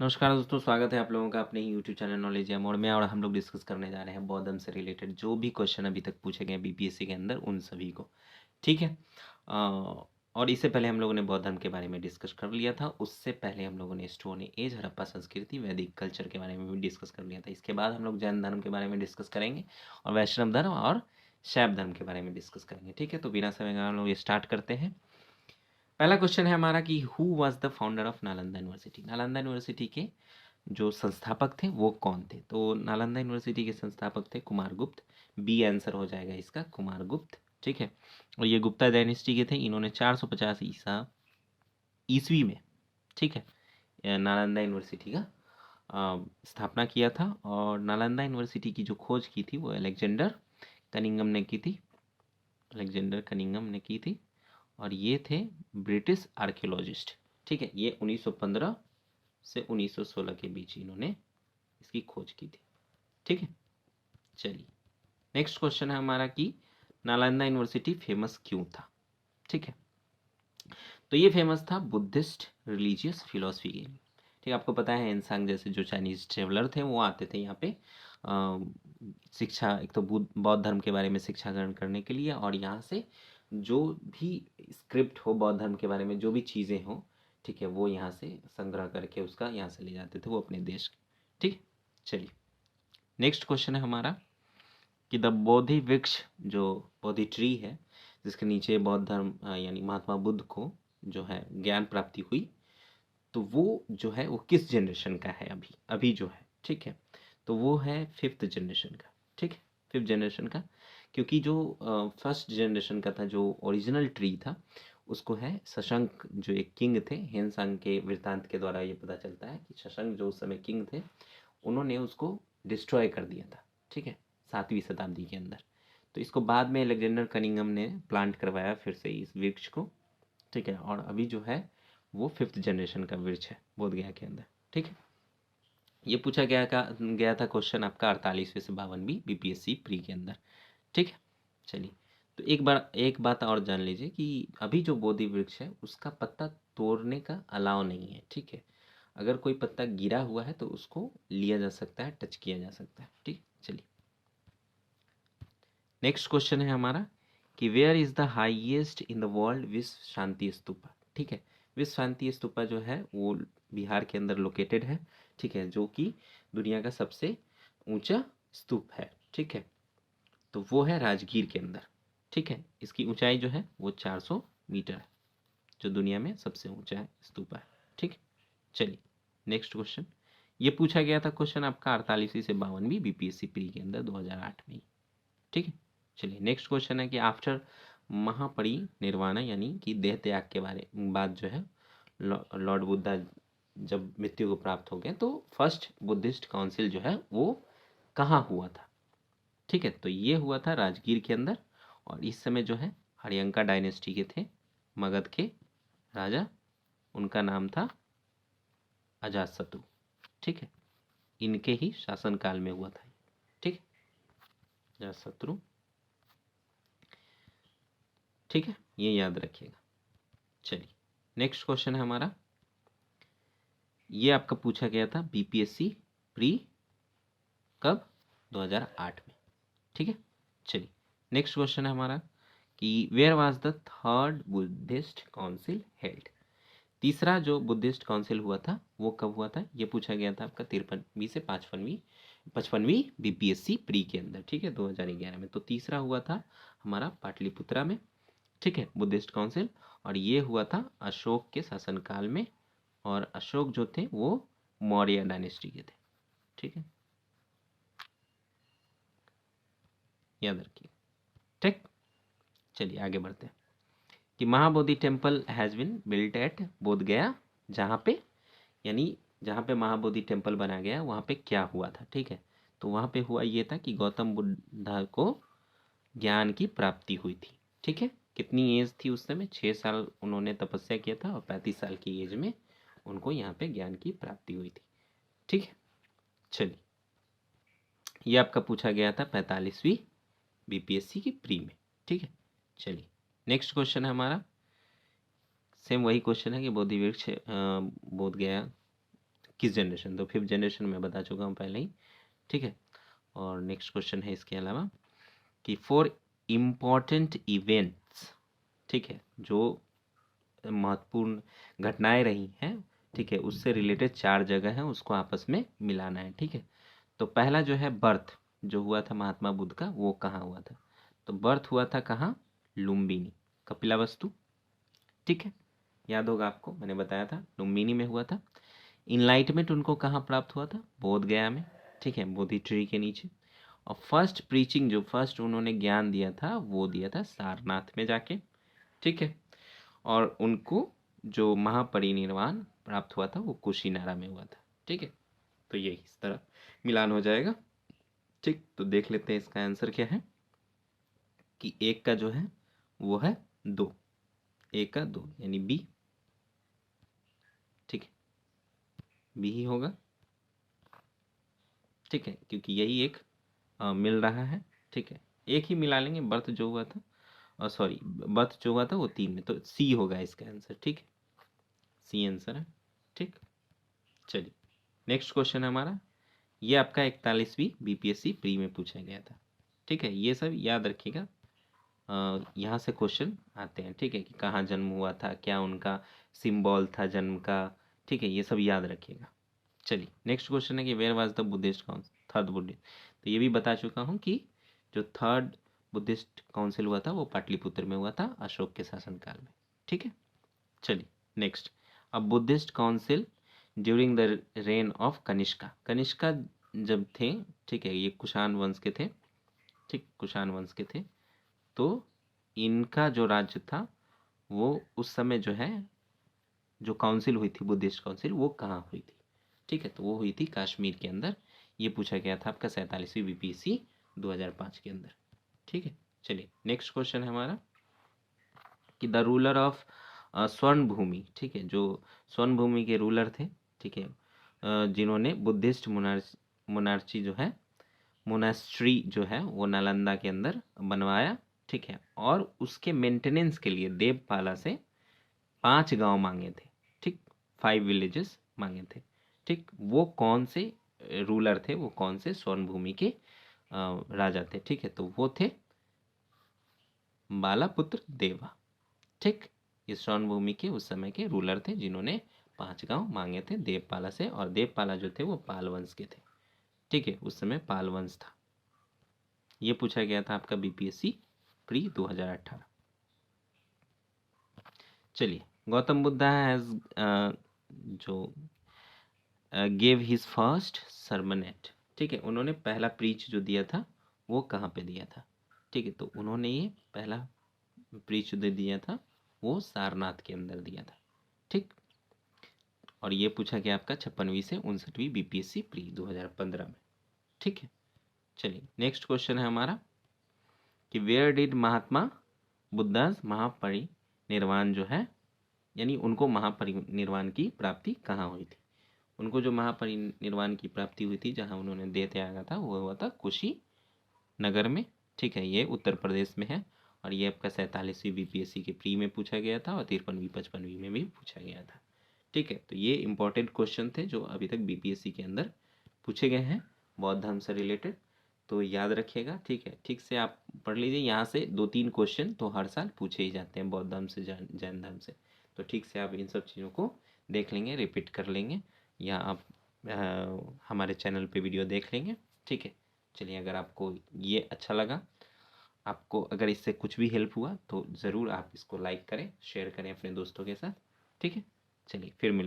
नमस्कार दोस्तों, स्वागत है आप लोगों का अपने ही यूट्यूब चैनल नॉलेज या मोड में। और हम लोग डिस्कस करने जा रहे हैं बौद्ध धर्म से रिलेटेड जो भी क्वेश्चन अभी तक पूछे गए बीपीएससी के अंदर, उन सभी को। ठीक है। और इससे पहले हम लोगों ने बौद्ध धर्म के बारे में डिस्कस कर लिया था। उससे पहले हम लोगों ने स्टोन एज, हड़प्पा संस्कृति, वैदिक कल्चर के बारे में भी डिस्कस कर लिया था। इसके बाद हम लोग जैन धर्म के बारे में डिस्कस करेंगे और वैष्णव धर्म और शैव धर्म के बारे में डिस्कस करेंगे। ठीक है, तो बिना समय गवाए हम लोग स्टार्ट करते हैं। पहला क्वेश्चन है हमारा कि who was the founder of Nalanda university. Nalanda university के जो संस्थापक थे वो कौन थे? तो नालंदा यूनिवर्सिटी के संस्थापक थे कुमारगुप्त। बी आंसर हो जाएगा इसका, कुमारगुप्त। ठीक है। और ये गुप्ता डायनेस्टी के थे। इन्होंने 450 ईस्वी में, ठीक है, नालंदा यूनिवर्सिटी का स्थापना किया था। और नालंदा यूनिवर्सिटी की जो खोज की थी वो अलेक्जेंडर कनिंगम ने की थी। अलेक्जेंडर कनिंगम ने की थी। और ये थे ब्रिटिश आर्कियोलॉजिस्ट। ठीक है, ये 1915 से 1916 के बीच इन्होंने इसकी खोज की थी। ठीक है, चलिए नेक्स्ट क्वेश्चन है हमारा कि नालंदा यूनिवर्सिटी फेमस क्यों था? ठीक है, तो ये फेमस था बुद्धिस्ट रिलीजियस फिलोसफी के लिए। ठीक है, आपको पता है इंसान जैसे जो चाइनीज ट्रेवलर थे वो आते थे यहाँ पे शिक्षा, एक तो बौद्ध धर्म के बारे में शिक्षा ग्रहण करने के लिए, और यहाँ से जो भी स्क्रिप्ट हो बौद्ध धर्म के बारे में, जो भी चीज़ें हों, ठीक है, वो यहाँ से संग्रह करके उसका यहाँ से ले जाते थे वो अपने देश। ठीक, चलिए नेक्स्ट क्वेश्चन है हमारा कि द बोधि वृक्ष, जो बोधि ट्री है जिसके नीचे बौद्ध धर्म यानी महात्मा बुद्ध को जो है ज्ञान प्राप्ति हुई, तो वो जो है वो किस जनरेशन का है अभी अभी जो है? ठीक है, तो वो है फिफ्थ जनरेशन का। ठीक है, फिफ्थ जनरेशन का, क्योंकि जो फर्स्ट जनरेशन का था, जो ओरिजिनल ट्री था, उसको है शशंक, जो एक किंग थे, हेनसांग के वृत्तांत के द्वारा ये पता चलता है कि शशंक जो उस समय किंग थे, उन्होंने उसको डिस्ट्रॉय कर दिया था। ठीक है, 7वीं शताब्दी के अंदर। तो इसको बाद में अलेक्जेंडर कनिंगम ने प्लांट करवाया फिर से इस वृक्ष को। ठीक है, और अभी जो है वो फिफ्थ जनरेशन का वृक्ष है बोध गया के अंदर। ठीक है, ये पूछा गया था क्वेश्चन आपका 48वें से 52वीं बीपीएससी प्री के अंदर। ठीक है, चलिए तो एक बात और जान लीजिए कि अभी जो बोधि वृक्ष है उसका पत्ता तोड़ने का अलाव नहीं है। ठीक है, अगर कोई पत्ता गिरा हुआ है तो उसको लिया जा सकता है, टच किया जा सकता है। ठीक, चलिए नेक्स्ट क्वेश्चन है हमारा कि where is the highest in the world Vishwa Shanti stupa. ठीक है, विश्व शांति स्तूपा जो है वो बिहार के अंदर लोकेटेड है। ठीक है, जो कि दुनिया का सबसे ऊंचा स्तूप है। ठीक है, तो वो है राजगीर के अंदर। ठीक है, इसकी ऊंचाई जो है वो 400 मीटर है, जो दुनिया में सबसे ऊंचा है स्तूपा है। ठीक, चलिए नेक्स्ट क्वेश्चन। ये पूछा गया था क्वेश्चन आपका 48वीं से 52वीं बीपीएससी प्री के अंदर 2008 में। ठीक है, चलिए नेक्स्ट क्वेश्चन है कि आफ्टर महापरिनिर्वाण यानी कि देह त्याग के बारे बाद जो है लॉर्ड बुद्धा जब मृत्यु को प्राप्त हो गए, तो फर्स्ट बुद्धिस्ट काउंसिल जो है वो कहाँ हुआ था? ठीक है, तो ये हुआ था राजगीर के अंदर। और इस समय जो है हरियंका डायनेस्टी के थे, मगध के राजा, उनका नाम था अजातशत्रु। ठीक है, इनके ही शासनकाल में हुआ था। ठीक है, अजातशत्रु। ठीक है, ये याद रखिएगा। चलिए नेक्स्ट क्वेश्चन है हमारा, ये आपका पूछा गया था बीपीएससी प्री कब? 2008 में। ठीक है, चलिए नेक्स्ट क्वेश्चन है हमारा कि where was the third Buddhist council held. तीसरा जो बुद्धिस्ट काउंसिल हुआ था वो कब हुआ था? ये पूछा गया था आपका 53वीं से 55वीं बीपीएससी प्री के अंदर। ठीक है, 2011 में। तो तीसरा हुआ था हमारा पाटलिपुत्रा में। ठीक है, बुद्धिस्ट काउंसिल। और ये हुआ था अशोक के शासनकाल में। और अशोक जो थे वो मौर्य डायनेस्टी के थे। ठीक है, याद रखिए। ठीक, चलिए आगे बढ़ते हैं कि Mahabodhi temple has been built at बोध गया, जहाँ पे यानी जहाँ पे महाबोधि टेम्पल बना गया वहाँ पे क्या हुआ था? ठीक है, तो वहाँ पे हुआ ये था कि गौतम बुद्धा को ज्ञान की प्राप्ति हुई थी। ठीक है, कितनी एज थी उस समय? 6 साल उन्होंने तपस्या किया था और 35 साल की एज में उनको यहाँ पे ज्ञान की प्राप्ति हुई थी। ठीक है, चलिए ये आपका पूछा गया था 45वीं बीपीएससी की प्री में। ठीक है, चलिए नेक्स्ट क्वेश्चन है हमारा, सेम वही क्वेश्चन है कि बोधि वृक्ष बोध गया किस जनरेशन, तो 5th जनरेशन में बता चुका हूँ पहले ही, ठीक है। और नेक्स्ट क्वेश्चन है इसके अलावा कि फॉर इम्पॉर्टेंट इवेंट्स, ठीक है, जो महत्वपूर्ण घटनाएं रही हैं, ठीक है, उससे रिलेटेड 4 जगह है, उसको आपस में मिलाना है, ठीक है। तो पहला जो है बर्थ जो हुआ था महात्मा बुद्ध का, वो कहाँ हुआ था, तो बर्थ हुआ था कहाँ, लुम्बिनी, कपिलावस्तु, ठीक है, याद होगा आपको, मैंने बताया था लुम्बिनी में हुआ था। इनलाइटमेंट उनको कहाँ प्राप्त हुआ था, बोध गया में, ठीक है, बोधि ट्री के नीचे। और फर्स्ट प्रीचिंग जो फर्स्ट उन्होंने ज्ञान दिया था वो दिया था सारनाथ में जाके, ठीक है। और उनको जो महापरिनिर्वाण प्राप्त हुआ था वो कुशीनारा में हुआ था, ठीक है। तो ये इस तरह मिलान हो जाएगा, ठीक। तो देख लेते हैं इसका आंसर क्या है कि एक का जो है वो है 2, एक का 2 यानी बी, ठीक है, बी ही होगा, ठीक है, क्योंकि यही एक मिल रहा है, ठीक है। एक ही मिला लेंगे, बर्थ जो हुआ था, और सॉरी बर्थ जो हुआ था वो 3 में, तो सी होगा इसका आंसर, ठीक है, सी आंसर है, ठीक। चलिए नेक्स्ट क्वेश्चन है हमारा, ये आपका 41वीं बीपीएससी प्री में पूछा गया था, ठीक है। ये सब याद रखिएगा, यहाँ से क्वेश्चन आते हैं, ठीक है, कि कहाँ जन्म हुआ था, क्या उनका सिंबल था जन्म का, ठीक है, ये सब याद रखिएगा। चलिए नेक्स्ट क्वेश्चन है कि where was the Buddhist council, third Buddhist, तो ये भी बता चुका हूँ कि जो थर्ड बुद्धिस्ट काउंसिल हुआ था वो पाटलिपुत्र में हुआ था अशोक के शासनकाल में, ठीक है। चलिए नेक्स्ट, अब Buddhist council during the rain of Kanishka, Kanishka जब थे, ठीक है, ये कुषाण वंश के थे, ठीक, कुषाण वंश के थे, तो इनका जो राज्य था वो उस समय जो है जो काउंसिल हुई थी बुद्धिस्ट काउंसिल वो कहाँ हुई थी, ठीक है, तो वो हुई थी कश्मीर के अंदर। ये पूछा गया था आपका 47वीं बीपीएससी 2005 के अंदर, ठीक है। चलिए नेक्स्ट क्वेश्चन है हमारा कि द रूलर ऑफ स्वर्ण भूमि, ठीक है, जो स्वर्ण भूमि के रूलर थे, ठीक है, जिन्होंने बुद्धिस्ट मोनार्ची जो है मोनास्ट्री जो है वो नालंदा के अंदर बनवाया, ठीक है, और उसके मेंटेनेंस के लिए देवपाला से 5 गांव मांगे थे, ठीक, 5 विलेजेस मांगे थे, ठीक। वो कौन से रूलर थे, वो कौन से स्वर्ण भूमि के राजा थे, ठीक है, तो वो थे बालापुत्र देवा, ठीक। ये स्वर्ण भूमि के उस समय के रूलर थे जिन्होंने 5 गांव मांगे थे देवपाला से, और देवपाला जो थे वो पाल वंश के थे, ठीक है, उस समय पाल वंश था। ये पूछा गया था आपका बीपीएससी प्री 2018। चलिए गौतम बुद्धा हैज जो गेव हिज फर्स्ट सरमनेट, ठीक है, उन्होंने पहला प्रीच जो दिया था वो कहाँ पे दिया था, ठीक है, तो उन्होंने ये पहला प्रीच जो दिया था वो सारनाथ के अंदर दिया था, ठीक। और ये पूछा गया आपका 56वीं से 59वीं बीपीएससी प्री 2015 में, ठीक है। चलिए नेक्स्ट क्वेश्चन है हमारा कि वेयर डिड महात्मा बुद्धास महापरिनिर्वाण जो है, यानी उनको महापरिनिर्वाण की प्राप्ति कहाँ हुई थी, उनको जो महापरिनिर्वाण की प्राप्ति हुई थी जहाँ उन्होंने देह त्यागा था वो हुआ था कुशी नगर में, ठीक है, ये उत्तर प्रदेश में है। और ये आपका 47वीं बीपीएससी के प्री में पूछा गया था और 53वीं 55वीं में भी पूछा गया था, ठीक है। तो ये इंपॉर्टेंट क्वेश्चन थे जो अभी तक बीपीएससी के अंदर पूछे गए हैं बौद्ध धर्म से रिलेटेड, तो याद रखिएगा, ठीक है, ठीक से आप पढ़ लीजिए, यहाँ से 2-3 क्वेश्चन तो हर साल पूछे ही जाते हैं बौद्ध धर्म से जैन धर्म से, तो ठीक से आप इन सब चीज़ों को देख लेंगे, रिपीट कर लेंगे, या आप हमारे चैनल पे वीडियो देख लेंगे, ठीक है। चलिए अगर आपको ये अच्छा लगा, आपको अगर इससे कुछ भी हेल्प हुआ तो ज़रूर आप इसको लाइक करें, शेयर करें अपने दोस्तों के साथ, ठीक है। चलिए फिर मिलते हैं।